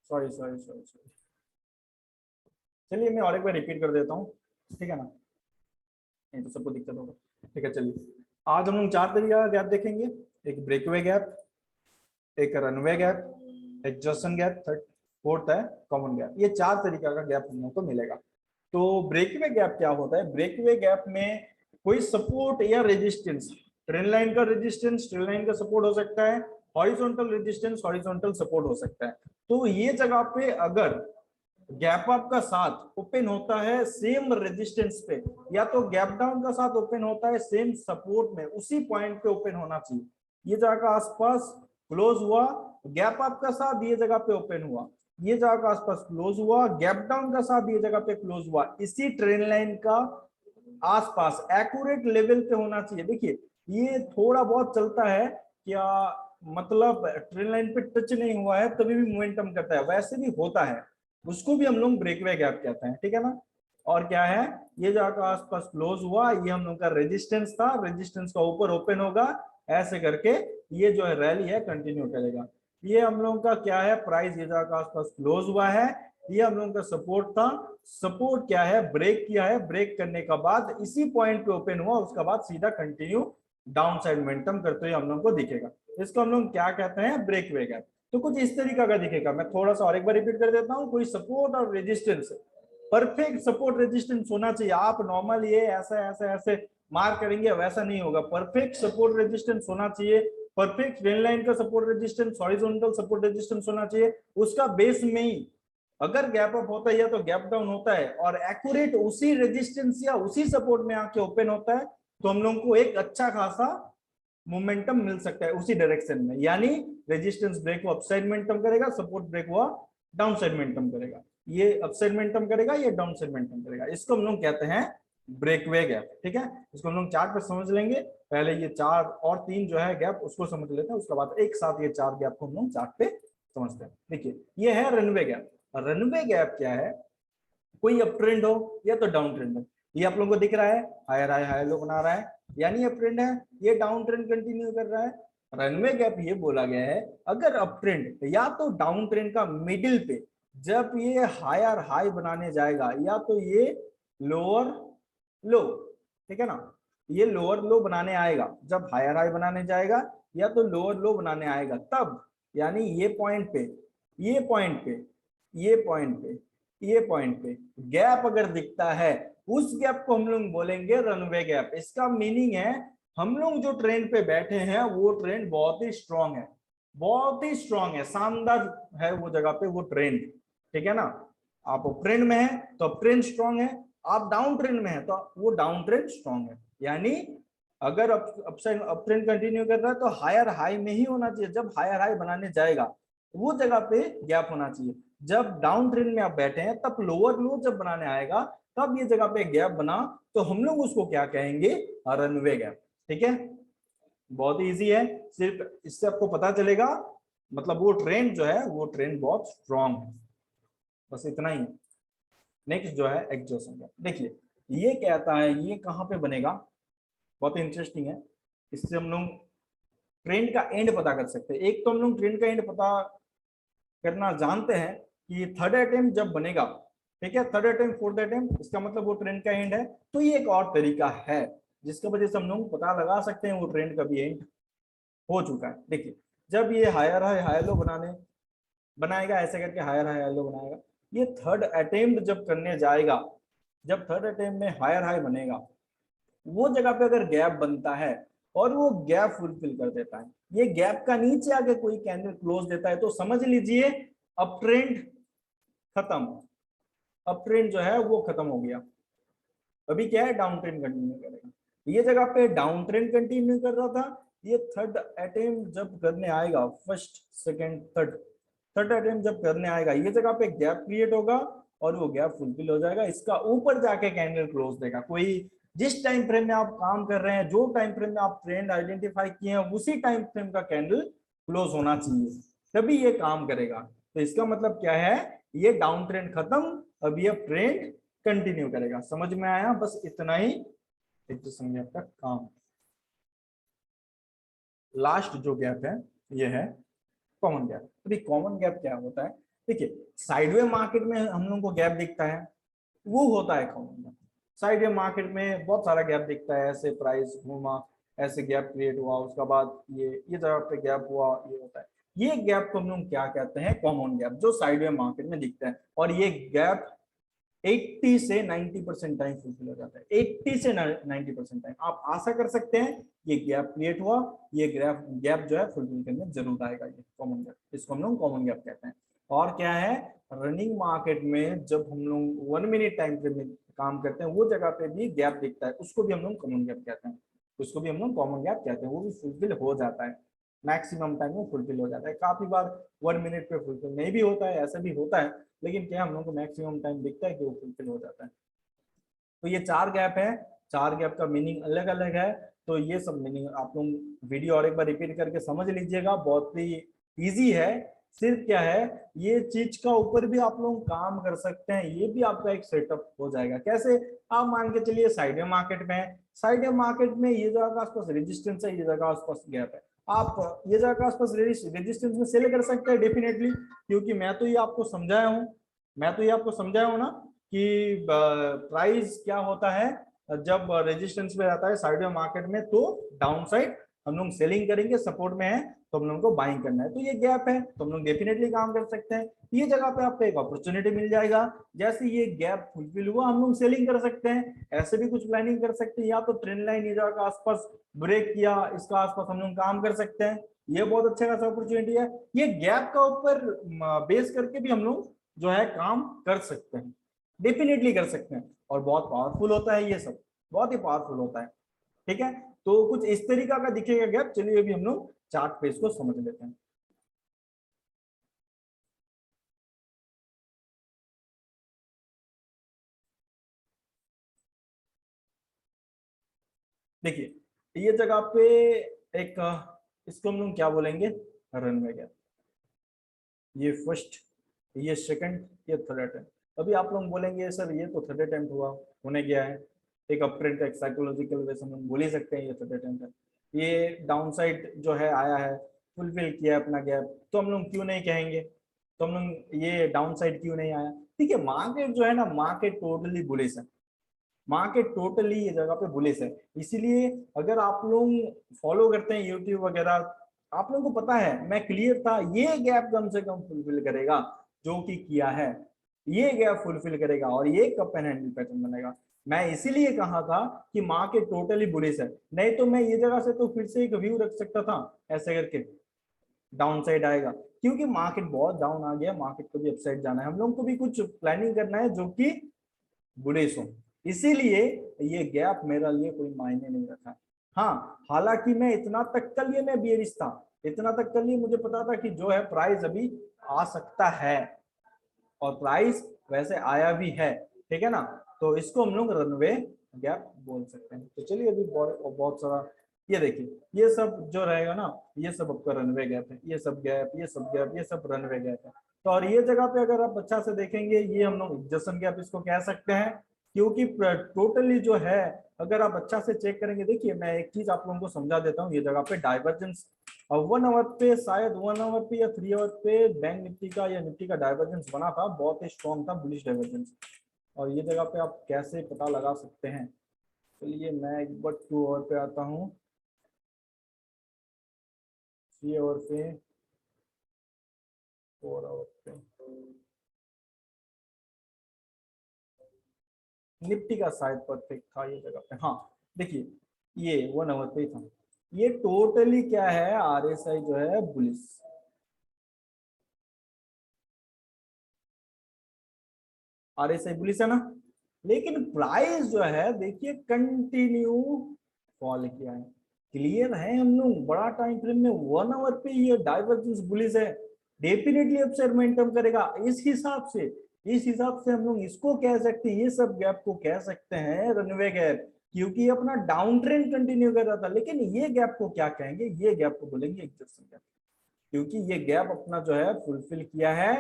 Sorry sorry sorry sorry, चलिए मैं और एक बार रिपीट कर देता हूँ, ठीक है ना, नहीं तो सबको दिक्कत होगा। ठीक है चलिए, आज हम लोग 4 तरीके का गैप देखेंगे। एक ब्रेकवे गैप, एक runway gap, exhaustion gap, third fourth है कॉमन गैप। ये 4 तरीका का गैप हम लोग को मिलेगा। तो ब्रेकवे गैप क्या होता है? ब्रेकवे गैप में कोई सपोर्ट या रेजिस्टेंस, ट्रेन लाइन का रेजिस्टेंस ट्रेन लाइन का सपोर्ट हो सकता है, हॉरिजॉन्टल रेजिस्टेंस हॉरिजॉन्टल सपोर्ट हो सकता है। तो ये जगह पे अगर गैप अप का साथ ओपन होता है सेम रेजिस्टेंस पे, या तो गैप डाउन का साथ ओपन होता है सेम सपोर्ट में, उसी पॉइंट पे ओपन होना चाहिए। ये जगह का आसपास क्लोज हुआ, गैप अप का साथ ये जगह पे ओपन हुआ, ये जगह का आसपास क्लोज हुआ, गैप डाउन का साथ ये जगह पे क्लोज हुआ, इसी ट्रेन लाइन का आसपास एक्यूरेट लेवल पे होना चाहिए। देखिए ये थोड़ा बहुत चलता है क्या, मतलब ट्रेन लाइन पे टच नहीं हुआ है तभी भी मोमेंटम करता है, वैसे भी होता है, उसको भी हम लोग ब्रेकवे गैप कहते हैं, ठीक है ना। और क्या है, ये जगह आसपास क्लोज हुआ, ये हम लोग का रेजिस्टेंस था, रेजिस्टेंस का ऊपर ओपन होगा, ऐसे करके ये जो है रैली है कंटिन्यू करेगा। ये हम लोग का क्या है, प्राइस ये जगह आसपास क्लोज हुआ है, ये हम लोग का सपोर्ट था, सपोर्ट क्या है, ब्रेक किया है, ब्रेक करने का बाद इसी पॉइंट पे ओपन हुआ, उसका बाद सीधा कंटिन्यू डाउन साइड मोमेंटम करते हुए हम लोग को दिखेगा। इसको हम लोग क्या कहते हैं, ब्रेकवे गैप। तो कुछ इस तरीका का दिखेगा, मैं थोड़ा सा और एक बार रिपीट कर देता हूँ। कोई सपोर्ट और रेजिस्टेंस, परफेक्ट सपोर्ट रेजिस्टेंस होना चाहिए। आप नॉर्मल ये ऐसा ऐसा ऐसे मार्क करेंगे वैसा नहीं होगा, परफेक्ट सपोर्ट रेजिस्टेंस होना चाहिए, परफेक्ट ट्रेन लाइन का support resistance horizontal support resistance होना चाहिए। उसका बेस में ही अगर गैप अप होता है या तो गैप डाउन होता है और एक्यूरेट उसी रेजिस्टेंस या उसी सपोर्ट में आके ओपन होता है, तो हम लोग को एक अच्छा खासा मोमेंटम मिल सकता है उसी डायरेक्शन में। यानी रेजिस्टेंस ब्रेक हुआ अपसाइड मोमेंटम करेगा, सपोर्ट ब्रेक हुआ डाउन साइड मोमेंटम करेगा, ये अपसाइड मोमेंटम करेगा, ये डाउन साइड मोमेंटम करेगा। इसको हम लोग कहते हैं ब्रेकवे गैप, ठीक है। इसको हम लोग चार्ट पर समझ लेंगे। पहले ये 4 और 3 जो है गैप उसको समझ लेते हैं, उसके बाद एक साथ ये 4 गैप को हम लोग चार्ट पे समझते हैं। देखिए ये है रनवे गैप। रनवे गैप क्या है, कोई अप ट्रेंड हो या तो डाउन ट्रेंड हो, ये आप लोगों को दिख रहा है हायर लो बना रहा है, यानी अप ट्रेंड है, ये डाउन ट्रेंड कंटिन्यू कर रहा है। रनवे गैप ये बोला गया है, अगर अप ट्रेंड या तो डाउन ट्रेंड का मिडिल पे जब ये हायर हाई बनाने जाएगा, या तो ये लोअर लो, ठीक है ना, ये लोअर लो बनाने आएगा जब हायर हाई बनाने जाएगा, या तो लोअर लो बनाने आएगा तब, यानी ये पॉइंट पे, ये पॉइंट पे, ये पॉइंट पे, ये पॉइंट पे गैप अगर दिखता है, उस गैप को हम लोग बोलेंगे रनवे गैप। इसका मीनिंग है हम लोग जो ट्रेंड पे बैठे हैं वो ट्रेंड बहुत ही स्ट्रांग है, बहुत ही स्ट्रांग है, शानदार है वो जगह पे वो ट्रेंड, ठीक है ना। आप ट्रेंड में है तो ट्रेंड स्ट्रांग है, आप डाउन ट्रेंड में है तो वो डाउन ट्रेंड स्ट्रांग है। यानी अगर अपसाइड अप ट्रेंड कंटिन्यू कर रहा है तो हायर हाई में ही होना चाहिए, जब हायर हाई बनाने जाएगा वो जगह पे गैप होना चाहिए। जब डाउन ट्रेंड में आप बैठे हैं तब लोअर लो जब बनाने आएगा तब ये जगह पे गैप बना, तो हम लोग उसको क्या कहेंगे, रनवे गैप, ठीक है। बहुत इजी है, सिर्फ इससे आपको पता चलेगा, मतलब वो ट्रेंड जो है वो ट्रेंड बहुत स्ट्रांग है, बस इतना ही है। नेक्स्ट जो है एग्जॉशन गैप, देखिए ये कहता है ये कहाँ पे बनेगा, बहुत इंटरेस्टिंग है। इससे हम लोग ट्रेंड का एंड पता कर सकते हैं। एक तो हम लोग ट्रेंड का एंड पता करना जानते हैं कि थर्ड अटेम्प्ट जब बनेगा, ठीक है, थर्ड अटेम्प्ट फोर्थ अटेम्प्ट, इसका मतलब वो ट्रेंड का एंड है। तो ये एक और तरीका है जिसकी वजह से हम लोग पता लगा सकते हैं वो ट्रेंड का भी एंड हो चुका है। देखिए जब ये हायर हाई हाई लो बनाएगा ऐसे करके हायर हाई हाई लो बनाएगा, ये थर्ड अटेम्प्ट जब करने जाएगा, जब थर्ड अटेम्प्ट में हायर हाई बनेगा, वो जगह पे अगर गैप बनता है और वो गैप फुलफिल कर देता है, ये गैप का नीचे आके कोई कैंडल क्लोज देता है, तो समझ लीजिए अप ट्रेंड खत्म, अप ट्रेंड जो है वो खत्म हो गया। अभी क्या है, डाउन ट्रेंड कंटिन्यू करेगा। ये जगह पे डाउन ट्रेंड कंटिन्यू कर रहा था, ये थर्ड अटेम्प्ट जब करने आएगा, first second third, third attempt जब करने आएगा ये जगह पे गैप क्रिएट होगा और वो गैप फुलफिल हो जाएगा, इसका ऊपर जाके कैंडल क्लोज देगा। कोई जिस टाइम फ्रेम में आप काम कर रहे हैं, जो टाइम फ्रेम में आप ट्रेंड आइडेंटिफाई किए हैं, उसी टाइम फ्रेम का कैंडल क्लोज होना चाहिए, तभी ये काम करेगा। तो इसका मतलब क्या है, ये डाउन ट्रेंड खत्म, अब ये ट्रेंड कंटिन्यू करेगा। समझ में आया, बस इतना ही एक तो समझ का काम। लास्ट जो गैप है ये है कॉमन गैप। अभी कॉमन गैप क्या होता है, देखिए साइडवे मार्केट में हम लोग को गैप दिखता है, वो होता है कॉमन गैप। साइडवे मार्केट में बहुत सारा गैप दिखता है, ऐसे प्राइस घूमा, ऐसे गैप क्रिएट हुआ, उसके बाद ये जगह पे गैप हुआ, ये होता है। ये गैप को हम लोग क्या कहते हैं, कॉमन गैप, जो साइडवे मार्केट में दिखता है। और ये गैप 80 से 90% टाइम फुलफिल हो जाता है। 80 से 90% टाइम आप आशा कर सकते हैं ये गैप क्रिएट हुआ, ये गैप जो है फुलफिल करने जरूर आएगा। ये कॉमन गैप, इसको हम लोग कॉमन गैप कहते हैं। और क्या है, रनिंग मार्केट में जब हम लोग 1 मिनट टाइम फ्रेम में काम करते हैं, वो जगह पे भी गैप दिखता है, उसको भी हम लोग कॉमन गैप कहते हैं। उसको भी हम लोग कॉमन गैप कहते हैं, वो भी फुलफिल हो जाता है, मैक्सिमम टाइम में फुलफिल हो जाता है। काफी बार 1 मिनट पे फुलफिल नहीं भी होता है, ऐसा भी होता है, लेकिन क्या हम लोग को मैक्सिमम टाइम दिखता है कि वो फुलफिल हो जाता है। तो ये 4 गैप है, 4 गैप का मीनिंग अलग अलग है। तो ये सब मीनिंग आप लोग वीडियो और एक बार रिपीट करके समझ लीजिएगा, बहुत ही इजी है। सिर्फ क्या है, ये चीज का ऊपर भी आप लोग काम कर सकते हैं, ये भी आपका एक सेटअप हो जाएगा। कैसे, आप मान के चलिए साइड मार्केट में है, साइड मार्केट में ये जगह का आसपास रेजिस्टेंस है, ये जगह आसपास गैप है, आप ये जगह का आसपास रेजिस्टेंस में सेल कर सकते हैं डेफिनेटली, क्योंकि मैं तो ये आपको समझाया हूँ, ना कि प्राइस क्या होता है जब रेजिस्टेंस पे रहता है साइड में मार्केट में, तो डाउन साइड हम लोग सेलिंग करेंगे, सपोर्ट में है तो हम लोग को बाइंग करना है। तो ये गैप है तो हम लोग डेफिनेटली काम कर सकते हैं। ये जगह पे आपको एक अपॉर्चुनिटी मिल जाएगा, जैसे ये गैप फुलफिल हुआ हम लोग सेलिंग कर सकते हैं। ऐसे भी कुछ प्लानिंग कर सकते हैं, या तो ट्रेंड लाइन ये जगह का आसपास ब्रेक किया, इसका आसपास हम लोग काम कर सकते हैं, ये बहुत अच्छा खासा अपॉर्चुनिटी है। ये गैप का ऊपर बेस करके भी हम लोग जो है काम कर सकते हैं, डेफिनेटली कर सकते हैं। और बहुत पावरफुल होता है ये सब, बहुत ही पावरफुल होता है। ठीक है, तो कुछ इस तरीका का दिखेगा गैप। चलिए अभी हम लोग चार्ट पे इसको समझ लेते हैं। देखिए ये जगह पे एक इसको हम लोग क्या बोलेंगे, रनवे गैप। ये फर्स्ट, ये सेकंड, ये थर्ड अटेम्प्ट। अभी आप लोग बोलेंगे सर ये तो थर्ड अटेम्प्ट हुआ, होने गया है, एक अपट्रेंड का एक साइकोलॉजिकल वे हम लोग बोल ही सकते हैं ये थर्ड अटेम्प्ट है। ये डाउन साइड जो है आया है, फुलफिल किया अपना गैप, तो हम लोग क्यों नहीं कहेंगे, तो हम लोग ये डाउन साइड क्यों नहीं आया। ठीक है, मार्केट जो है ना, मार्केट टोटली बुलिश है, मार्केट टोटली ये जगह पे बुलिश है। इसीलिए अगर आप लोग फॉलो करते हैं यूट्यूब वगैरह, आप लोगों को पता है, मैं क्लियर था ये गैप कम से कम फुलफिल करेगा, जो कि किया है, ये गैप फुलफिल करेगा और ये कप एंड हैंडल पैटर्न बनेगा। मैं इसीलिए कहा था कि मार्केट टोटली बुलिश है, नहीं तो मैं ये जगह से तो फिर से एक व्यू रख सकता था ऐसे करके, डाउन साइड आएगा, क्योंकि मार्केट बहुत डाउन आ गया, मार्केट को भी अपसाइड जाना है, हम लोग को भी कुछ प्लानिंग करना है जो कि बुलिश हो। इसीलिए ये गैप मेरा लिए कोई मायने नहीं रखा। हाँ, हालांकि मैं इतना तक कल ये मैं बियरिश था, इतना तक कल ये मुझे पता था कि जो है प्राइस अभी आ सकता है, और प्राइस वैसे आया भी है। ठीक है ना, तो इसको हम लोग रनवे गैप बोल सकते हैं। तो चलिए अभी बहुत सारा, ये देखिए ये सब जो रहेगा ना, ये सब आपका रनवे गैप है, ये सब गैप, ये सब गैप, ये सब रनवे गैप है। तो और ये जगह पे अगर आप अच्छा से देखेंगे, ये हम लोग एडजस्टमेंट गैप इसको कह सकते हैं, क्योंकि टोटली जो है अगर आप अच्छा से चेक करेंगे, देखिए मैं एक चीज आप लोगों को समझा देता हूँ, ये जगह पे डाइवर्जेंस, और 1 आवर पे शायद 1 आवर पे या 3 आवर पे बैंक निफ्टी का या निफ्टी का डाइवर्जेंस बना था, बहुत ही स्ट्रॉन्ग था बुलिश डाइवर्जेंस। और ये जगह पे आप कैसे पता लगा सकते हैं, चलिए मैं एक बार 2 आवर पे आता हूँ, 3 आवर पे, 4 आवर पे, निफ्टी का शायद परफेक्ट था ये जगह पे। हाँ देखिए ये 1 आवर पे ही था, ये टोटली क्या है, आरएसआई जो है बुलिश, आरएसआई बुलिश है ना। लेकिन प्राइस जो है देखिए कंटिन्यू फॉल किया है, क्लियर है हम लोग, बड़ा टाइम फ्रेम में 1 आवर पे ये डाइवर्जेंस बुलिश है, डेफिनेटली अपसाइड मोमेंटम करेगा। इस हिसाब से हम लोग इसको कह सकते हैं, ये सब गैप को कह सकते हैं रनवे गैप, क्योंकि अपना डाउन ट्रेंड कंटिन्यू कर रहा था। लेकिन ये गैप को क्या कहेंगे, ये गैप को बोलेंगे एग्जॉस्शन गैप, क्योंकि ये गैप अपना जो है फुलफिल किया है,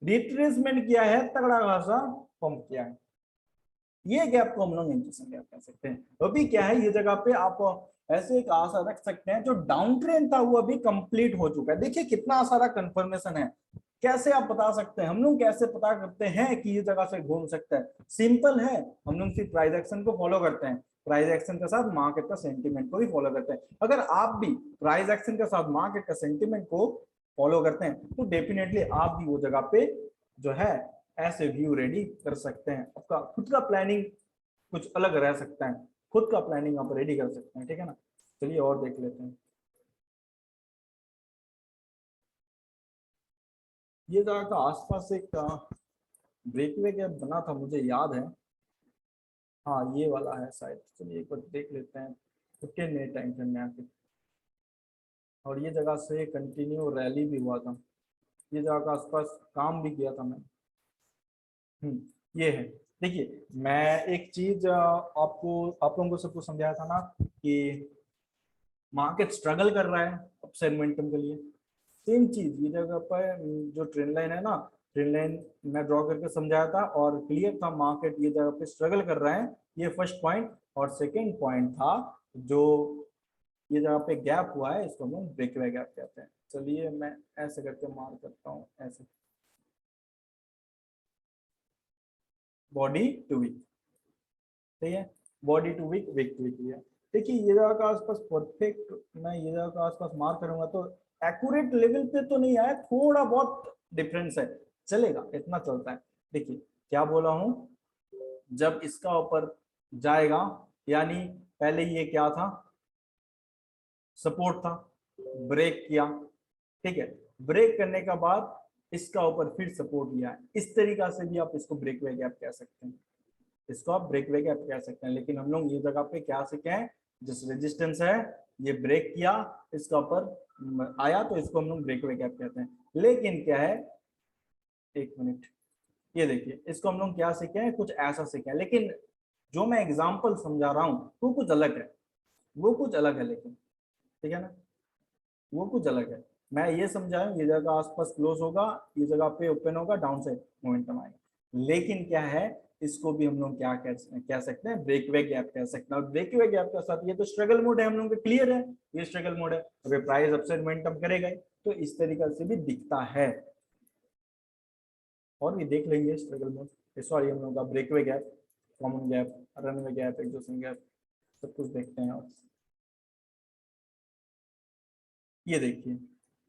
रिट्रेसमेंट किया है, तगड़ा खासा पंप किया है, ये गैप को हम लोग इंटरेस्टिंग गैप कह सकते हैं। अभी क्या है, ये जगह पे आप ऐसे एक आशा रख सकते हैं, जो डाउन ट्रेंड था वो अभी कंप्लीट हो चुका है। देखिए कितना सारा कंफर्मेशन है, कैसे आप बता सकते हैं, हम लोग कैसे पता करते हैं कि ये जगह से घूम सकता है? सिंपल है, हम लोग सिर्फ प्राइस एक्शन को फॉलो करते हैं, प्राइस एक्शन के साथ मार्केट का सेंटीमेंट को भी फॉलो करते हैं। अगर आप भी प्राइस एक्शन के साथ मार्केट का सेंटीमेंट को फॉलो करते हैं तो डेफिनेटली आप भी वो जगह पे जो है ऐसे व्यू रेडी कर सकते हैं। आपका खुद का प्लानिंग कुछ अलग रह सकता है, खुद का प्लानिंग आप रेडी कर सकते हैं, ठीक है ना। चलिए और देख लेते हैं। ये जगह का आसपास एक ब्रेकवे गैप बना था, मुझे याद है, हाँ ये वाला है शायद। चलिए एक बार देख लेते हैं 15 मिनट टाइम फ्रेम में आके। और ये जगह से कंटिन्यू रैली भी हुआ था, ये जगह का आसपास काम भी किया था मैं। ये है। देखिए मैं एक चीज आपको आप लोगों को सबको समझाया था ना कि मार्केट स्ट्रगल कर रहा है अपसाइड मोमेंटम के लिए। सेम चीज ये जगह पर जो ट्रेंड लाइन है ना, ट्रेंड लाइन मैं ड्रॉ करके समझाया था और क्लियर था मार्केट ये जगह पे स्ट्रगल कर रहा है। ये फर्स्ट पॉइंट। और सेकेंड पॉइंट था जो ये जगह पे गैप हुआ है, इसको हम ब्रेकवे गैप कहते हैं। चलिए मैं ऐसे करके मार्क करता हूँ, ऐसे बॉडी टू वीक, ठीक है, body to week, week to week लिया। देखिए ये जगह का आसपास परफेक्ट, मैं ये जगह का आसपास मार्क करूंगा तो एक्यूरेट लेवल पे तो नहीं आया, थोड़ा बहुत डिफरेंस है, चलेगा, इतना चलता है। देखिए क्या बोला हूं, जब इसका ऊपर जाएगा यानी पहले ये क्या था, सपोर्ट था, ब्रेक किया, ठीक है, ब्रेक करने के बाद इसका ऊपर फिर सपोर्ट लिया है, इस तरीका से भी आप इसको ब्रेकवे गैप कह सकते हैं, इसको आप ब्रेकवे गैप कह सकते हैं। लेकिन हम लोग ये जगह पे क्या सीखे हैं, जिस रेजिस्टेंस है ये ब्रेक किया, इसका ऊपर आया तो इसको हम लोग ब्रेकवे गैप कहते हैं। लेकिन क्या है, एक मिनट, ये देखिए इसको हम लोग क्या सीखे हैं, कुछ ऐसा सीखे हैं, लेकिन जो मैं एग्जाम्पल समझा रहा हूँ वो कुछ अलग है, वो कुछ अलग है, लेकिन ठीक है ना, वो कुछ अलग है। मैं ये समझाया ये जगह आसपास क्लोज होगा, ये जगह पे ओपन होगा, डाउन साइड मोमेंटम आएगा। लेकिन क्या है, इसको भी हम लोग क्या कह सकते हैं, ब्रेकवे गैप कह सकते हैं। और ब्रेकवे गैप के साथ ये तो स्ट्रगल मोड है, हम लोग क्लियर है, ये स्ट्रगल मोड है, अगर प्राइस अपसाइड मोमेंटम करेगा तो इस तरीके से भी दिखता है। और भी देख लेंगे स्ट्रगल मोड, सॉरी हम लोग का breakaway gap, common gap, runaway gap, exhausting gap, सब कुछ देखते हैं। और ये देखिए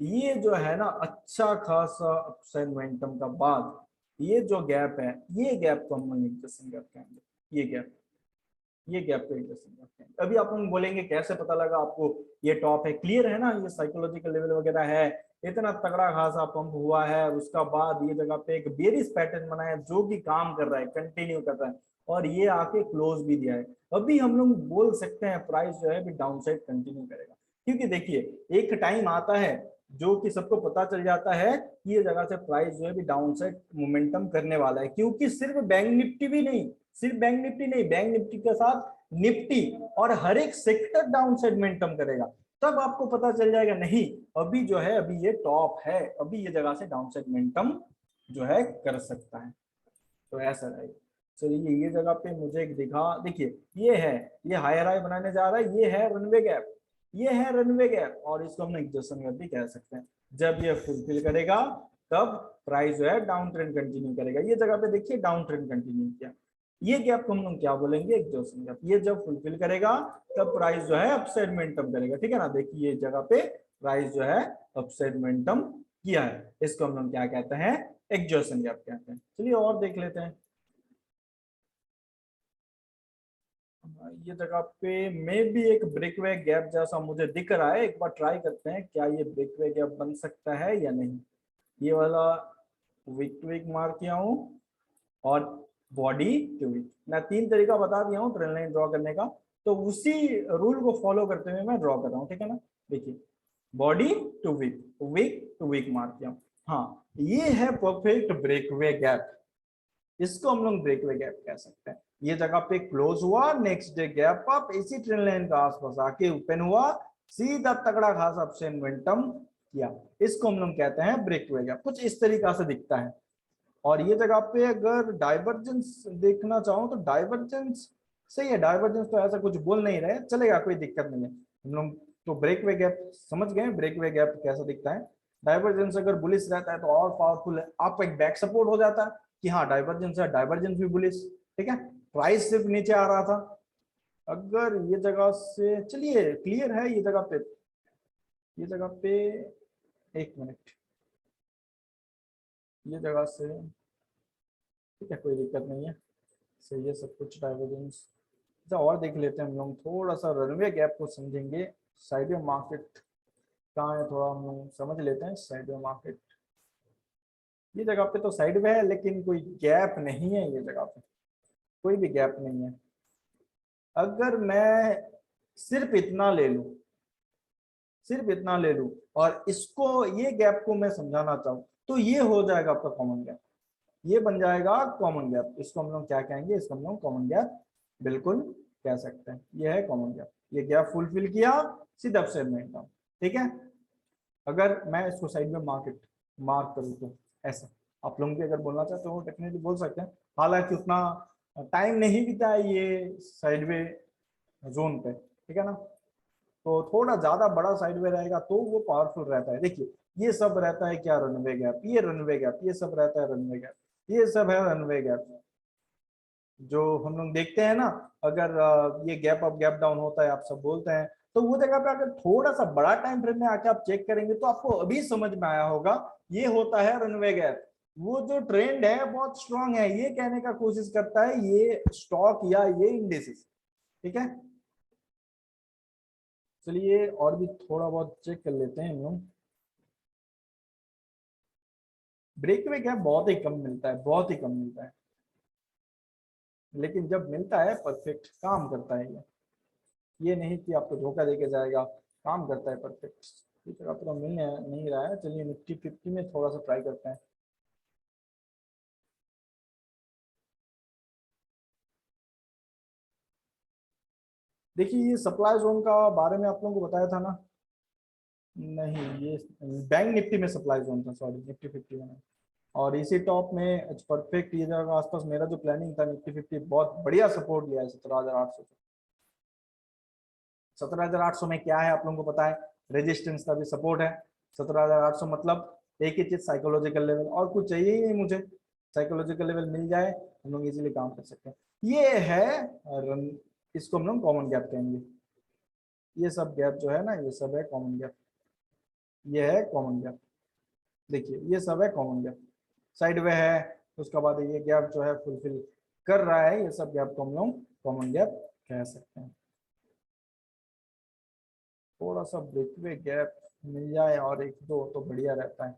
ये जो है ना अच्छा खासा अपसाइड मोमेंटम का बाद ये जो गैप है, ये गैप को हम एग्जॉस्टिंग गैप कहेंगे, ये गैप, ये गैप को एग्जॉस्टिंग गैप कहेंगे। अभी आप लोग बोलेंगे कैसे पता लगा आपको, ये टॉप है, क्लियर है ना, ये साइकोलॉजिकल लेवल वगैरह है, इतना तगड़ा खासा पंप हुआ है, उसका बाद ये जगह पे एक बेरिश पैटर्न बना है जो कि काम कर रहा है, कंटिन्यू कर रहा है, और ये आके क्लोज भी दिया है। अभी हम लोग बोल सकते हैं प्राइस जो है डाउन साइड कंटिन्यू करेगा, क्योंकि देखिए एक टाइम आता है जो कि सबको पता चल जाता है कि ये जगह से प्राइस जो है डाउन साइड मोमेंटम करने वाला है, क्योंकि सिर्फ बैंक निफ्टी भी नहीं, सिर्फ बैंक निफ्टी नहीं, बैंक निफ्टी के साथ निफ्टी और हर एक सेक्टर डाउन साइड मोमेंटम करेगा, तब आपको पता चल जाएगा नहीं अभी जो है अभी ये टॉप है, अभी ये जगह से डाउन साइड मोमेंटम जो है कर सकता है। तो ऐसा रहेगा। चलिए ये जगह पे मुझे एक दिखा, देखिए ये है, ये हायर हाई बनाने जा रहा है, ये है रनवे गैप, ये है रनवे गैप, और इसको हम एग्जॉस्शन गैप भी कह सकते हैं। जब ये फुलफिल करेगा तब प्राइस जो है डाउन ट्रेंड कंटिन्यू करेगा। ये जगह पे देखिए डाउन ट्रेंड कंटिन्यू किया, ये गैप को हम लोग क्या बोलेंगे, एग्जॉस्शन गैप। ये जब फुलफिल करेगा तब प्राइस जो है अपसाइड मोमेंटम करेगा, ठीक है ना। देखिए ये जगह पे प्राइस जो है अपसाइड मोमेंटम किया है, इसको हम लोग क्या कहते हैं, एग्जॉस्शन गैप कहते हैं। चलिए और देख लेते हैं। ये जगह पे मे भी एक ब्रेकवे गैप जैसा मुझे दिख रहा है, एक बार ट्राई करते हैं क्या ये ब्रेकवे गैप बन सकता है या नहीं। ये वाला वीक टू वीक मार्क किया हूँ और बॉडी टू वीक, मैं 3 तरीका बता दिया हूँ ट्रेंड लाइन ड्रॉ करने का, तो उसी रूल को फॉलो करते हुए मैं ड्रॉ कर रहा हूँ, ठीक है ना। देखिए body to week, week to week mark किया हूँ, हाँ ये है परफेक्ट ब्रेकवे गैप, इसको हम लोग ब्रेकवे गैप कह सकते हैं। ये जगह पे क्लोज हुआ, नेक्स्ट डे गैप अप, इसी ट्रेंड लाइन का आसपास आके ओपन हुआ, सीधा तगड़ा खासा अपसाइड मोमेंटम किया, इसको हम लोग कहते हैं ब्रेकवे गैप। कुछ इस तरीका से दिखता है। और ये जगह पे अगर डाइवर्जेंस देखना चाहो तो डाइवर्जेंस सही है, डाइवर्जेंस तो ऐसा कुछ बोल नहीं रहे, चलेगा, कोई दिक्कत नहीं है। हम लोग तो ब्रेकवे गैप समझ गए, ब्रेकवे गैप कैसा दिखता है। डाइवर्जेंस अगर बुलिश रहता है तो और पावरफुल है, आपका एक बैक सपोर्ट हो जाता है कि हाँ डाइवर्जेंस है, डाइवर्जेंस भी बुलिश। ठीक है, प्राइस सिर्फ नीचे आ रहा था, अगर ये जगह से, चलिए क्लियर है ये जगह पे, ये जगह पे, एक मिनट, ये जगह से, ठीक है कोई दिक्कत नहीं है, सही है सब कुछ, डाइवर्जेंस। अच्छा और देख लेते हैं हम लोग, थोड़ा सा रनवे गैप को समझेंगे, साइडवे मार्केट कहाँ है थोड़ा हम लोग समझ लेते हैं। साइडवे मार्केट ये जगह पे तो साइडवे है, लेकिन कोई गैप नहीं है, ये जगह पे कोई भी गैप नहीं है। अगर मैं सिर्फ इतना ले लूं, सिर्फ इतना ले लूं और इसको, ये गैप को मैं समझाना चाहूँ तो ये हो जाएगा आपका कॉमन गैप, ये बन जाएगा कॉमन गैप। इसको हम लोग क्या कहेंगे, इसको हम लोग कॉमन गैप बिल्कुल कह सकते हैं, ये है कॉमन गैप। ये गैप फुलफिल किया, सीधा अपसाइड में एकदम। ठीक है, अगर मैं इसको साइड में मार्क करूँ तो ऐसा, आप लोग भी अगर बोलना चाहते हो डेफिनेटली बोल सकते हैं, हालांकि उतना टाइम नहीं बीता है ये साइडवे जोन पे, ठीक है ना, तो थोड़ा ज्यादा बड़ा साइडवे रहेगा तो वो पावरफुल रहता है। देखिए ये सब रहता है क्या, रनवे गैप, ये रनवे गैप, ये सब रहता है रनवे गैप, ये सब है रनवे गैप जो हम लोग देखते हैं ना। अगर ये गैप अप गैप डाउन होता है, आप सब बोलते हैं, तो वो जगह पे अगर थोड़ा सा बड़ा टाइम फ्रेम में आके आप चेक करेंगे तो आपको अभी समझ में आया होगा, ये होता है रनवे गैप। वो जो ट्रेंड है बहुत स्ट्रांग है, ये कहने का कोशिश करता है ये स्टॉक या ये इंडेक्सेस। ठीक है, चलिए और भी थोड़ा बहुत चेक कर लेते हैं हम लोग। ब्रेकवे गैप बहुत ही कम मिलता है, बहुत ही कम मिलता है, लेकिन जब मिलता है परफेक्ट काम करता है ये नहीं कि आपको धोखा देके जाएगा, काम करता है परफेक्ट। इस तरह पूरा मिल नहीं रहा है, चलिए निफ्टी 50 में थोड़ा सा ट्राई करते हैं। देखिए ये सप्लाई जोन का बारे में आप लोगों को बताया था ना, नहीं ये बैंक निफ्टी में सप्लाई जोन था, सॉरी निफ्टी 50 में। और इसी टॉप में परफेक्ट ये जगह आसपास मेरा जो प्लानिंग था, निफ्टी 50 बहुत बढ़िया सपोर्ट लिया है 17,800। 17,800 में क्या है आप लोगों को पता है, रेजिस्टेंस का भी सपोर्ट है। 17,800 मतलब एक ही चीज, साइकोलॉजिकल लेवल, और कुछ चाहिए ही नहीं मुझे, साइकोलॉजिकल लेवल मिल जाए हम लोग इजीली काम कर सकते हैं। ये है इसको हम लोग कॉमन गैप कहेंगे। ये सब गैप जो है ना, ये सब है कॉमन गैप, ये है कॉमन गैप। देखिए ये सब है कॉमन गैप, साइड वे है, उसके बाद ये गैप जो है फुलफिल कर रहा है, ये सब गैप को हम लोग कॉमन गैप कह सकते हैं। थोड़ा सा ब्रेकवे गैप मिल जाए और एक दो तो बढ़िया रहता है।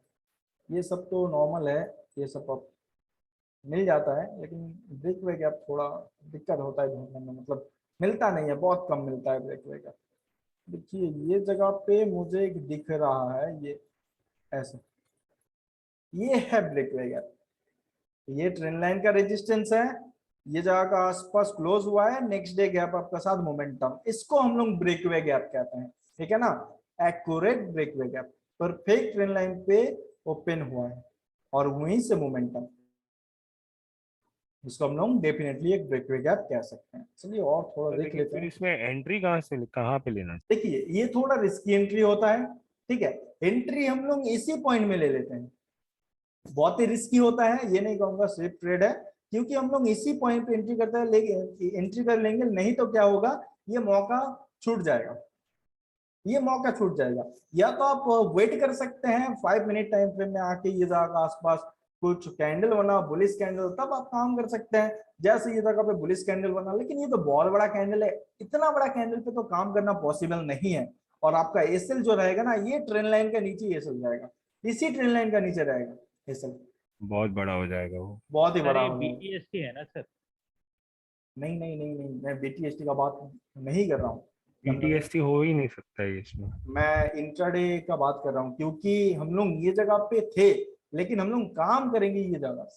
ये सब तो नॉर्मल है, ये सब अब मिल जाता है, लेकिन ब्रेकवे गैप थोड़ा दिक्कत होता है ढूंढने में, मतलब मिलता नहीं है, बहुत कम मिलता है ब्रेकवे गैप। देखिए ये जगह पे मुझे एक दिख रहा है, ये ऐसे, ये है ब्रेकवे गैप, ये ट्रेंड लाइन का रेजिस्टेंस है, ये जगह का आसपास क्लोज हुआ है, नेक्स्ट डे गैप आपका साथ मोमेंटम, इसको हम लोग ब्रेकवे गैप कहते हैं। ठीक है ना, accurate breakaway gap, perfect trend line पे ओपन हुआ है और वहीं से मोमेंटम, इसको हम लोग डेफिनेटली एक ब्रेकवे गैप कह सकते हैं। चलिए और थोड़ा तो देख लेकिन लेते फिर हैं। इसमें एंट्री कहाँ से, कहाँ पे लेना? देखिए ये थोड़ा रिस्की एंट्री होता है, ठीक है, एंट्री हम लोग इसी पॉइंट में ले लेते हैं, बहुत ही रिस्की होता है, ये नहीं कहूंगा सेफ ट्रेड है, क्योंकि हम लोग इसी पॉइंट पे एंट्री करते हैं, लेकिन एंट्री कर लेंगे, नहीं तो क्या होगा, ये मौका छूट जाएगा, ये मौका छूट जाएगा। या तो आप वेट कर सकते हैं 5 मिनट टाइम फ्रेम में आके, ये जगह आसपास कुछ कैंडल बना बुलिश कैंडल, तब आप काम कर सकते हैं, जैसे ये जगह पे बुलिश कैंडल बना, लेकिन ये तो बहुत बड़ा कैंडल है, इतना बड़ा कैंडल पे तो काम करना पॉसिबल नहीं है। और आपका एसएल जो रहेगा ना, ये ट्रेन लाइन के नीचे एसएल जाएगा, इसी ट्रेन लाइन का नीचे रहेगा एसएल, बहुत बड़ा हो जाएगा वो। बहुत ही सर बड़ा ये हो जाएगा। बीईएसटी है ना सर? नहीं नहीं नहीं नहीं, मैं बीटीएसटी का बात नहीं कर रहा हूँ, बीटीएसटी हो ही नहीं सकता है इसमें। मैं इंट्राडे का बात कर रहा हूँ, क्योंकि हम लोग ये जगह पे थे, लेकिन हम लोग काम करेंगे ये जगह,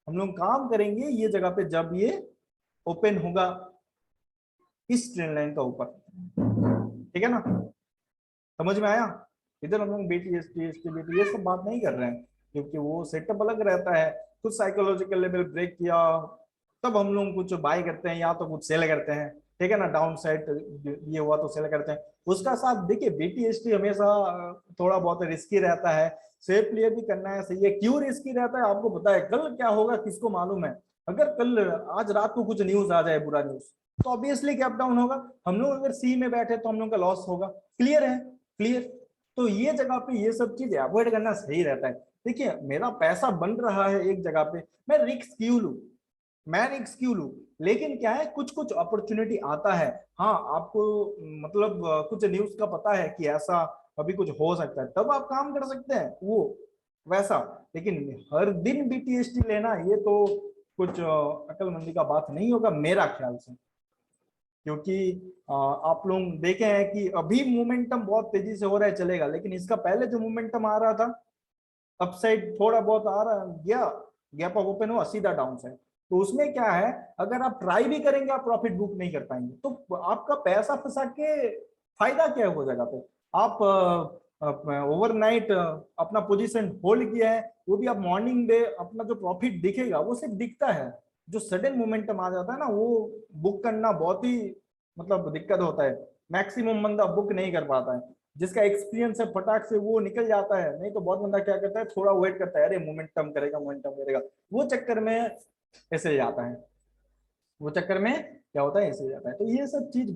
हम लोग काम करेंगे ये जगह पे जब ये ओपन होगा इस ट्रेन लाइन का ऊपर। ठीक है ना, समझ में आया? इधर हम लोग बीटी ये सब बात नहीं कर रहे हैं, क्योंकि वो सेटअप अलग रहता है, कुछ साइकोलॉजिकल लेवल ब्रेक किया तब हम लोग कुछ बाय करते हैं या तो कुछ सेल करते हैं, ठीक है ना, डाउन साइड ये हुआ तो सेल करते हैं। उसका साथ देखिए BTST हमेशा थोड़ा बहुत रिस्की रहता है, शेयर क्लियर भी करना है, सही है। क्यों रिस्की रहता है आपको पता है, कल क्या होगा किसको मालूम है। अगर कल आज रात को कुछ न्यूज आ जाए, बुरा न्यूज, तो ऑब्वियसली गैप डाउन होगा। हम लोग अगर सी में बैठे तो हम लोग का लॉस होगा। क्लियर है, क्लियर। तो ये जगह पे ये सब चीज अवॉइड करना सही रहता है। देखिए मेरा पैसा बन रहा है एक जगह पे, मैं रिस्क क्यों लूं, मैं रिस्क क्यों लूं। लेकिन क्या है, कुछ कुछ अपॉर्चुनिटी आता है। हाँ आपको मतलब कुछ न्यूज का पता है कि ऐसा अभी कुछ हो सकता है, तब आप काम कर सकते हैं वो वैसा। लेकिन हर दिन BTST लेना ये तो कुछ अकलमंदी का बात नहीं होगा मेरा ख्याल से। क्योंकि आप लोग देखे हैं कि अभी मोमेंटम बहुत तेजी से हो रहा है, चलेगा। लेकिन इसका पहले जो मोमेंटम आ रहा था अपसाइड, थोड़ा बहुत आ रहा गया, गैप ऑफ ओपन हुआ सीधा डाउन साइड। तो उसमें क्या है, अगर आप ट्राई भी करेंगे आप प्रॉफिट बुक नहीं कर पाएंगे, तो आपका पैसा फंसा के फायदा क्या है वो जगह पे। आप ओवरनाइट अपना पोजीशन होल्ड किया है, वो भी आप मॉर्निंग डे अपना जो प्रॉफिट दिखेगा वो सिर्फ दिखता है। जो सडन मोमेंटम आ जाता है ना, वो बुक करना बहुत ही मतलब दिक्कत होता है। मैक्सिमम बंदा बुक नहीं कर पाता है। जिसका एक्सपीरियंस है फटाक से वो निकल जाता है, नहीं तो बहुत बंदा क्या करता है, थोड़ा वेट करता है, अरे मोमेंटम करेगा मोमेंटम करेगा, वो चक्कर में ऐसे जाता है। वो चक्कर में क्या होता है, ऐसे जाता है। तो ये सब चीज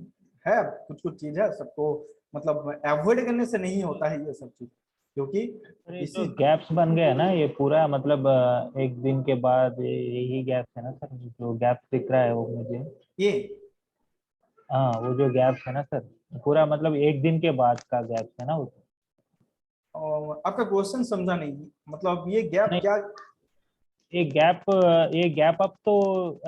है, कुछ कुछ चीज है सबको मतलब अवॉइड करने से नहीं होता है ये सब चीज, क्योंकि और ये जो इसी गैप्स बन गए हैं ना, ये पूरा मतलब एक दिन के बाद यही गैप्स है ना सर, जो गैप दिख रहा है वो मुझे। ये हाँ वो जो गैप्स है ना सर, पूरा मतलब एक दिन के बाद का गैप्स है ना वो। आपका क्वेश्चन समझा नहीं, मतलब ये गैप नहीं, क्या। ये गैप अप तो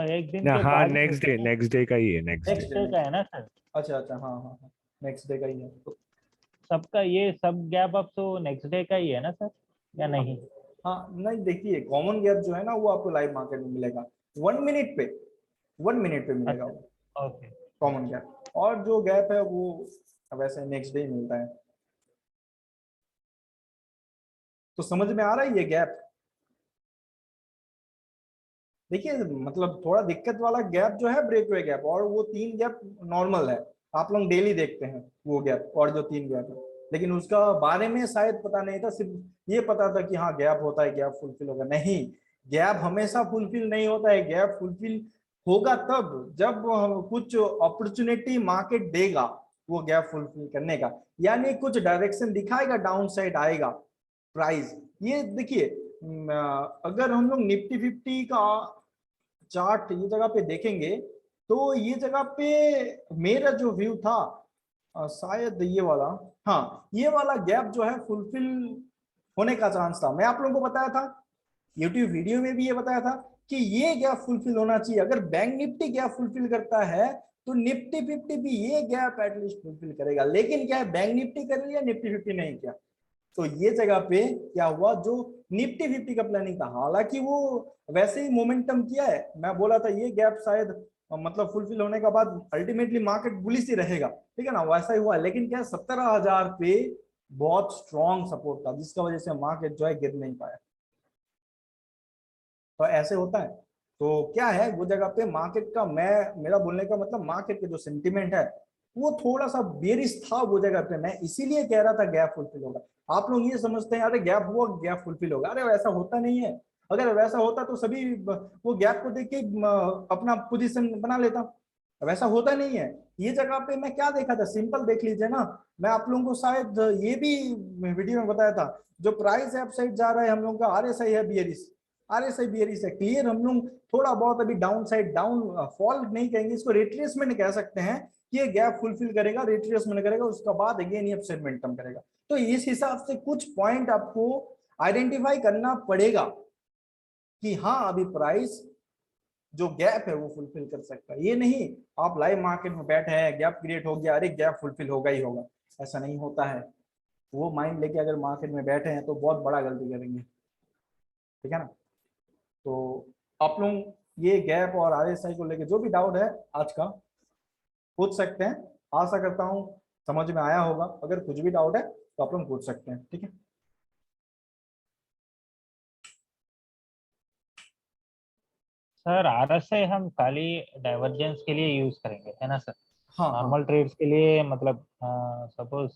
एक दिन ना के हाँ, बाद ही नेक्स्ट होता डे, है, नेक्स्ट डे का ही है, next day. Next day next day में, का है ना सर। अच्छा अच्छा, हाँ हाँ हाँ, नेक्स्ट डे का ही है। सबका ये सब गैप अप तो नेक्स्ट डे का ही है ना सर, या हाँ नहीं? हाँ, नहीं देखिए कॉमन गैप जो है ना वो आपको लाइव मार्केट में मिलेगा 1 मिनट पे, 1 मिनट पे मिलेगा अच्छा, वो ओके। Common gap. और जो गैप है वो वैसे नेक्स्ट डे मिलता है। तो समझ में आ रहा है ये गैप। देखिए मतलब थोड़ा दिक्कत वाला गैप जो है ब्रेकवे गैप, और वो 3 गैप नॉर्मल है, आप लोग डेली देखते हैं वो गैप, और जो 3 गैप है। लेकिन उसका बारे में शायद पता नहीं था, सिर्फ ये पता था कि हाँ गैप होता है, गैप फुलफिल होगा। नहीं, गैप हमेशा फुलफिल नहीं होता है। गैप फुलफिल होगा तब जब कुछ अपॉर्चुनिटी मार्केट देगा वो गैप फुलफिल करने का, यानी कुछ डायरेक्शन दिखाएगा, डाउन साइड आएगा प्राइस। ये देखिए अगर हम लोग निफ्टी 50 का चार्ट ये जगह पे देखेंगे, तो ये जगह पे मेरा जो व्यू था शायद ये वाला, हाँ ये वाला गैप जो है फुलफिल होने का चांस था। मैं आप लोगों को बताया था, यूट्यूब वीडियो में भी ये बताया था कि ये गैप फुलफिल होना चाहिए। अगर बैंक निफ्टी गैप फुलफिल करता है तो निफ्टी 50 भी ये गैप एटलीस्ट फुलफिल करेगा। लेकिन क्या है, बैंक निफ्टी कर लिया, निफ्टी 50 नहीं किया। तो ये जगह पे क्या हुआ, जो निफ्टी 50 का प्लानिंग था, हालांकि वो वैसे ही मोमेंटम किया है। मैं बोला था ये गैप शायद मतलब फुलफिल होने के बाद अल्टीमेटली मार्केट बुलिश ही रहेगा, ठीक है ना, वैसा ही हुआ। लेकिन क्या 17,000 पे बहुत स्ट्रॉन्ग सपोर्ट था, जिसका वजह से मार्केट जो है गिर नहीं पाया। तो ऐसे होता है। तो क्या है वो जगह पे मार्केट का, मैं मेरा बोलने का मतलब मार्केट के जो सेंटिमेंट है वो थोड़ा सा बेरिश था वो जगह पे। मैं इसीलिए कह रहा था गैप फुलफिल होगा। आप लोग ये समझते हैं अरे गैप हुआ गैप फुलफिल होगा, अरे वैसा होता नहीं है। अगर वैसा होता तो सभी वो गैप को देख के अपना पोजीशन बना लेता। वैसा होता नहीं है। ये जगह पे मैं क्या देखा था, सिंपल देख लीजिए ना। मैं आप लोगों को शायद ये भी वीडियो में बताया था, जो प्राइस अपसाइड जा रहा है हम लोग का RSI है बियरिश, RSI बियरिश है क्लियर। हम लोग थोड़ा बहुत अभी डाउन साइड, डाउन फॉल नहीं कहेंगे इसको, रिट्रेसमेंट कह सकते हैं कि ये गैप फुलफिल करेगा, रिट्रेसमेंट करेगा, उसके बाद अगेन ये अपसाइड मोमेंटम करेगा। तो इस हिसाब से कुछ पॉइंट आपको आइडेंटिफाई करना पड़ेगा कि हाँ अभी प्राइस जो गैप है वो फुलफिल कर सकता है। ये नहीं आप लाइव मार्केट में बैठे हैं, गैप क्रिएट हो गया, अरे गैप फुलफिल होगा ही होगा, ऐसा नहीं होता है। वो माइंड लेके अगर मार्केट में बैठे हैं तो बहुत बड़ा गलती करेंगे, ठीक है ना। तो आप लोग ये गैप और RSI को लेके जो भी डाउट है आज का पूछ सकते हैं। आशा करता हूँ समझ में आया होगा। अगर कुछ भी डाउट है तो आप लोग पूछ सकते हैं, ठीक है। सर RSI हम खाली डाइवर्जेंस के लिए यूज करेंगे, है ना सर? हाँ हाँ नॉर्मल ट्रेड्स के लिए मतलब सपोज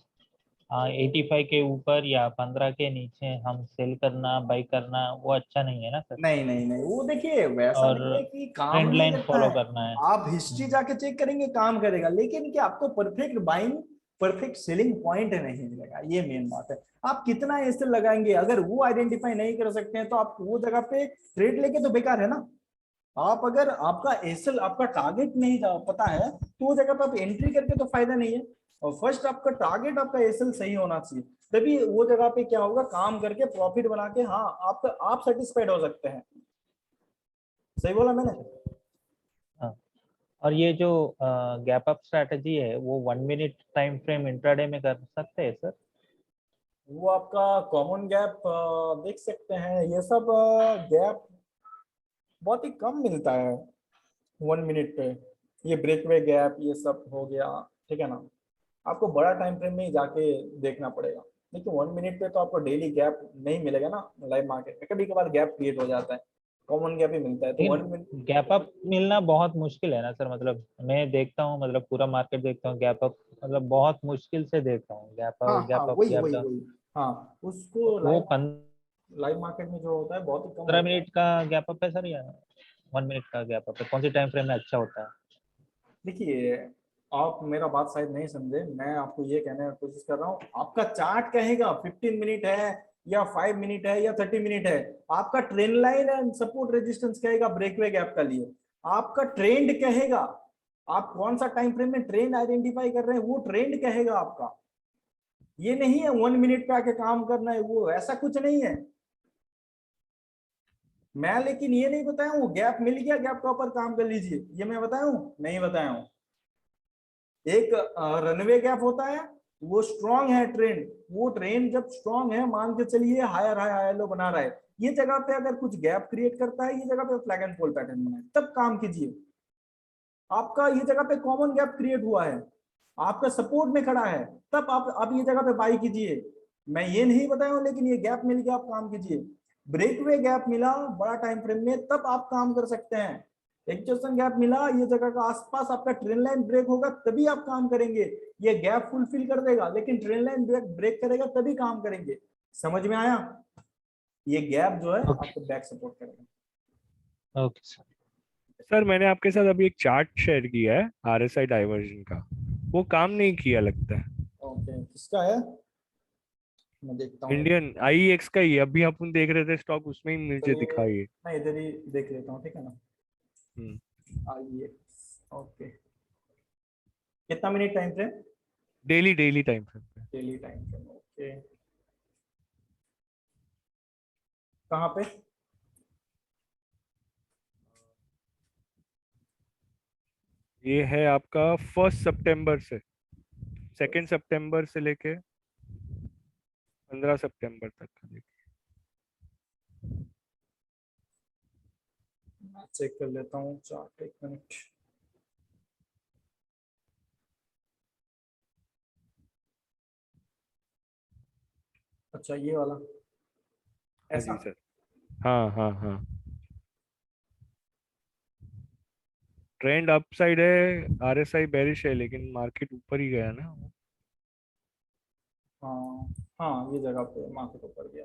85 के ऊपर या 15 के नीचे हम सेल करना बाई करना वो अच्छा नहीं है ना सर? नहीं नहीं नहीं, वो देखिए वैसा और नहीं है कि काम ट्रेंड नहीं लाइन करता फॉलो है। करना है। आप हिस्ट्री जाके चेक करेंगे काम करेगा, लेकिन क्या आपको perfect buying perfect selling point नहीं मिलेगा, ये मेन बात है। आप कितना ऐसे लगाएंगे, अगर वो आइडेंटिफाई नहीं कर सकते हैं तो आप वो जगह पे ट्रेड लेके तो बेकार है ना। आप अगर आपका एसएल आपका टारगेट नहीं पता है तो वो जगह पे आप एंट्री करके तो फायदा नहीं है। और फर्स्ट आपका टारगेट आपका एसएल सही होना चाहिए, तभी वो जगह पे क्या होगा, काम करके प्रॉफिट बना के हाँ आपका आप सेटिस्फाइड हो सकते हैं। सही बोला मैंने? हाँ। और ये जो गैप अप स्ट्रैटेजी है वो 1 मिनट टाइम फ्रेम इंट्राडे में कर सकते हैं सर? वो आपका कॉमन गैप देख सकते हैं, ये सब गैप बहुत ही कम मिलता है 1 मिनट पे। ये ब्रेकवे गैप ये सब हो गया, ठीक है ना। आपको बड़ा टाइम फ्रेम में ही जाके देखना पड़ेगा, लेकिन 1 मिनट पे तो आपको डेली गैप नहीं मिलेगा ना। लाइव मार्केट में कभी कभार गैप क्रिएट हो जाता है, कॉमन गैप ही मिलता है तो 1 मिनट। गैप अप मिलना बहुत मुश्किल है ना सर? मतलब मैं देखता हूँ, मतलब पूरा मार्केट देखता हूँ, गैप अप मतलब बहुत मुश्किल से देखता हूँ, गैप हाँ अप हाँ, गैप अप वही गैप वही डाउन। वही। हाँ उसको वो लाइव लाइव मार्केट में जो होता है बहुत ही कम 15 होता है। मिनट का गैप अप है सर या 1 मिनट का गैप अप है? कौन सी टाइम फ्रेम में अच्छा होता है? देखिए आप मेरा बात शायद नहीं समझे, मैं आपको ये कहने की कोशिश कर रहा हूँ, आपका चार्ट कहेगा 15 मिनट है या 5 मिनट है या 30 मिनट है। आपका trend line and support resistance कहेगा ब्रेकवे गैप का लिए। आपका ट्रेंड कहेगा, आप कौन सा टाइम फ्रेम में ट्रेंड आइडेंटिफाई कर रहे हैं वो ट्रेंड कहेगा आपका। ये नहीं है 1 मिनट पे आके काम करना है, वो ऐसा कुछ नहीं है। मैं लेकिन ये नहीं बताया हूँ गैप मिल गया गैप का ऊपर काम कर लीजिए, ये मैं बताया हूँ? नहीं बताया हूँ। एक रनवे गैप होता है, वो स्ट्रांग है ट्रेंड, वो ट्रेंड जब स्ट्रांग है मान के चलिए हायर हाई हाई लो बना रहा है, ये जगह पे अगर कुछ गैप क्रिएट करता है, ये जगह पे फ्लैग एंड फोल्ड पैटर्न बनाए तब काम कीजिए। आपका ये जगह पे कॉमन गैप क्रिएट हुआ है, आपका सपोर्ट में खड़ा है, तब आप ये जगह पे बाई कीजिए। मैं ये नहीं बताया हूं, लेकिन ये गैप मिल गया आप काम कीजिए। ब्रेकवे गैप मिला बड़ा टाइम फ्रेम में तब आप काम कर सकते हैं। एक्सेशन गैप मिला ये जगह का आसपास आपका ट्रेंड लाइन ब्रेक होगा तभी आप काम करेंगे। ये गैप फुलफिल कर देगा लेकिन ट्रेंड लाइन ब्रेक करेगा तभी काम करेंगे। समझ में आया? ये गैप जो है ओके आपको बैक सपोर्ट करेगा। Okay sir. सर मैंने आपके साथ अभी एक चार्ट शेयर किया है आरएसआई डाइवर्जन का, वो काम नहीं किया लगता है। ओके किसका है, मैं देखता हूँ। इंडियन आईएक्स का ही, अभी अपन देख रहे थे स्टॉक, उसमें ही मुझे चलिए दिखा ये। मैं इधर ही देख लेता हूँ, ठीक है ना। हम्म, आइए, ओके कितना minute time frame? Daily daily time frame पे। डेली टाइम फ्रेम, ओके कहाँ पे? ये है आपका 1 सितंबर से, 2 सितंबर से लेके 15 सितंबर तक का देखिए। मैं चेक कर लेता हूँ चार्ट, एक मिनट। अच्छा ये वाला, हाँ ऐसा? जी सर। हाँ हाँ हाँ, ट्रेंड अपसाइड है, आरएसआई बेरिश है, लेकिन मार्केट ऊपर ही गया ना। हाँ हाँ, ये जगह पे मार्केट ऊपर गया,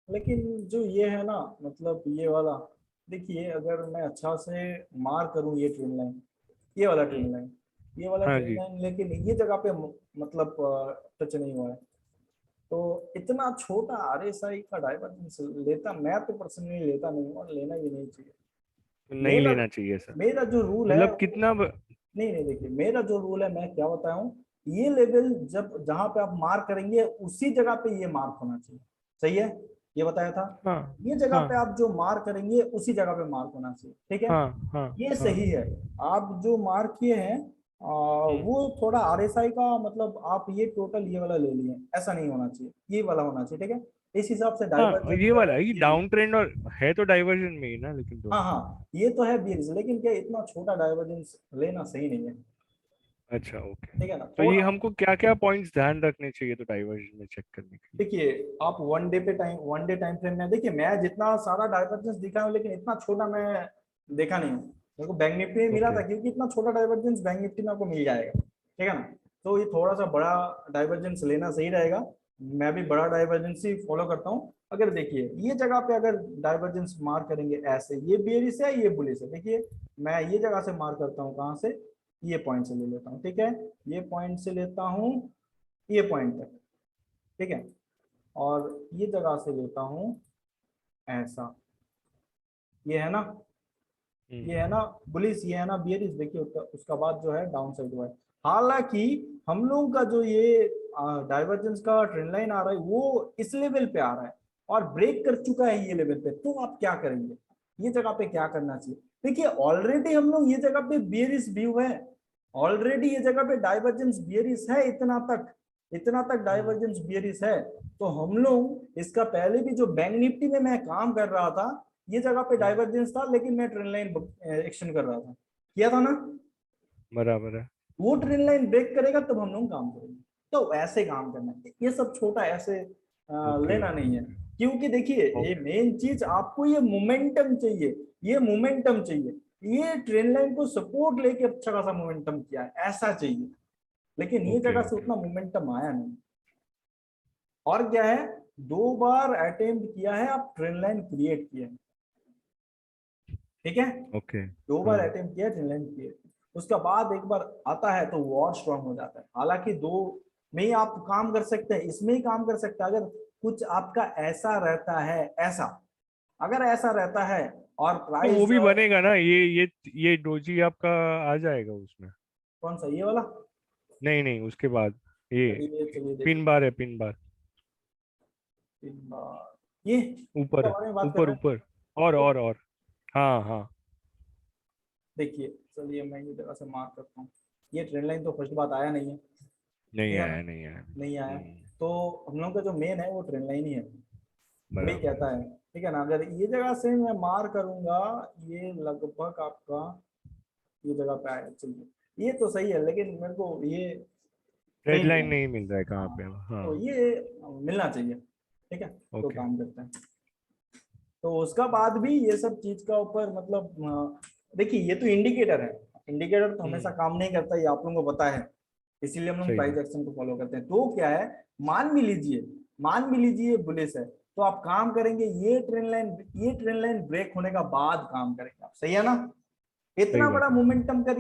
लेकिन जो ये है ना, मतलब ये वाला, देखिए अगर मैं अच्छा से मार करूँ ये ट्रेंड लाइन, ये वाला हम्म, ट्रेंड लाइन, ये वाला हाँ ट्रेंड जी। लाइन, लेकिन ये जगह पे मतलब टच नहीं हुआ है। तो इतना छोटा आरएसआई का डाइवर्जेंस लेता, मैं तो पर्सनली लेता नहीं हूँ और लेना भी नहीं चाहिए। नहीं मेरा लेना चाहिए सर। मेरा जो रूल है मतलब कितना नहीं नहीं, देखिए मेरा जो रूल है मैं क्या बताया हूँ, ये लेवल जब जहां पे आप मार्क करेंगे उसी जगह पे ये मार्क होना चाहिए। सही है, ये बताया था। हाँ ये जगह हाँ पे आप जो मार्क करेंगे उसी जगह पे मार्क होना चाहिए, ठीक है। हाँ हाँ ये हाँ। सही है। आप जो मार्क किए हैं हम्म, वो थोड़ा आरएसआई का, मतलब आप ये टोटल ये वाला ले लिए, ऐसा नहीं होना चाहिए, ये वाला होना चाहिए, ठीक है। इस हिसाब से हाँ डाइवर्जेंस ये जो वाला है है, ये ये लिया। डाउन ट्रेंड और है तो डाइवर्जन में ही ना, लेकिन हाँ दोनों। हाँ, ये तो है बीएनसी, लेकिन क्या इतना छोटा डाइवर्जेंस लेना सही नहीं है, अच्छा ओके। ठीक है ना तो ये थोड़ा। हमको क्या क्या पॉइंट्स ध्यान रखने चाहिए तो डाइवर्जन में चेक करने के लिए? देखिए आप वन डे टाइम फ्रेम में देखिए, मैं जितना सारा डाइवर्जेंस दिखा हूँ लेकिन इतना छोटा मैं देखा नहीं हूँ, मेरे को बैंक निफ्टी में मिला था Okay. क्योंकि इतना छोटा डाइवर्जेंस बैंक निफ्टी में आपको मिल जाएगा, ठीक है ना। तो ये थोड़ा सा बड़ा डाइवर्जेंस लेना सही रहेगा। मैं भी बड़ा डाइवर्जेंस ही फॉलो करता हूँ। अगर देखिए ये जगह पे अगर डाइवर्जेंस मार्क करेंगे ऐसे, ये बेरिश है ये बुलिश है, देखिए मैं ये जगह से मार्क करता हूँ, कहाँ से, ये पॉइंट से ले लेता हूँ, ठीक है, ये पॉइंट से लेता हूँ ये पॉइंट तक, ठीक है, और ये जगह से लेता हूँ ऐसा, ये है ना, ये है ना बुलिश, ये है ना बियरिश, देखिए उसका बाद जो है डाउन साइड हुआ है। हालांकि हम लोगों का जो ये डाइवर्जेंस का ट्रेंड लाइन आ रहा है वो इस लेवल पे आ रहा है और ब्रेक कर चुका है ये लेवल पे, तो आप क्या करेंगे, ये जगह पे क्या करना चाहिए। देखिए ऑलरेडी हम लोग ये जगह पे बियरिश व्यू है, ऑलरेडी ये जगह पे डाइवर्जेंस बियरिश है, इतना तक डाइवर्जेंस बियरिश है। तो हम लोग इसका पहले भी जो बैंक निफ्टी में मैं काम कर रहा था, ये जगह पे डाइवर्जेंस था लेकिन मैं ट्रेंड लाइन एक्सटेंड कर रहा था, किया था ना। बराबर है। वो ट्रेंड लाइन ब्रेक करेगा तब हम लोग काम करेंगे। तो ऐसे काम करना है, ये सब छोटा ऐसे Okay. लेना नहीं है, क्योंकि देखिए ये Okay. मेन चीज आपको ये मोमेंटम चाहिए, ये मोमेंटम चाहिए, ये ट्रेंड लाइन को सपोर्ट लेके अच्छा खासा मोमेंटम किया है ऐसा चाहिए, लेकिन ये Okay. जगह से Okay. उतना मोमेंटम आया नहीं। और क्या है, 2 बार अटेम्प्ट किया है, आप ट्रेंड लाइन क्रिएट किया है, ठीक है, Okay. 2 बार अटेम्प्ट किया ट्रेंड लाइन क्रिएट, उसका बाद एक बार आता है तो वो और स्ट्रांग हो जाता है। हालांकि 2 में ही आप काम कर सकते हैं, इसमें ही काम कर सकते हैं अगर कुछ आपका ऐसा रहता है, ऐसा अगर ऐसा रहता है और तो प्राइस वो जो भी है, बनेगा ना, ये डोजी आपका आ जाएगा उसमें। कौन सा ये वाला, नहीं नहीं, उसके बाद ये चलिए पिन देखिए, बार है, पिन बार 3 बार, ये ऊपर इसके बारे में बात कर ऊपर रहे हैं। ऊपर। तो और हाँ हाँ। देखिए चलिए मैं ये जगह से मार्क करता हूँ, ये ट्रेंड लाइन तो फर्स्ट बात आया नहीं है, नहीं ठीक है ना, आया, नहीं आया। नहीं आया। तो हम लोग का जो मेन है वो ट्रेंड लाइन ही है, वही बराबर है। कहता है, ठीक है ना। अगर ये जगह से मैं मार करूंगा, ये लगभग आपका ये जगह पे आया, चलिए ये तो सही है, लेकिन मेरे को ये रेड सही नहीं लाइन है। नहीं मिल रहा है कहाँ हाँ, पे। हाँ। तो ये मिलना चाहिए, ठीक है, तो ओके। काम करते हैं। तो उसका बाद भी ये सब चीज का ऊपर मतलब देखिए ये तो इंडिकेटर है, इंडिकेटर तो हमेशा हम्म। काम नहीं करता, ये आप लोगों को पता है, इसीलिए हम लोग सही प्राइस है। एक्शन को फॉलो करते हैं। तो क्या है, मान भी लीजिए बुलिश है, तो आप काम करेंगे ये ट्रेंड लाइन ब्रेक होने का बाद काम करेंगे आप, सही है ना, सही इतना बड़ा बात है। मोमेंटम कर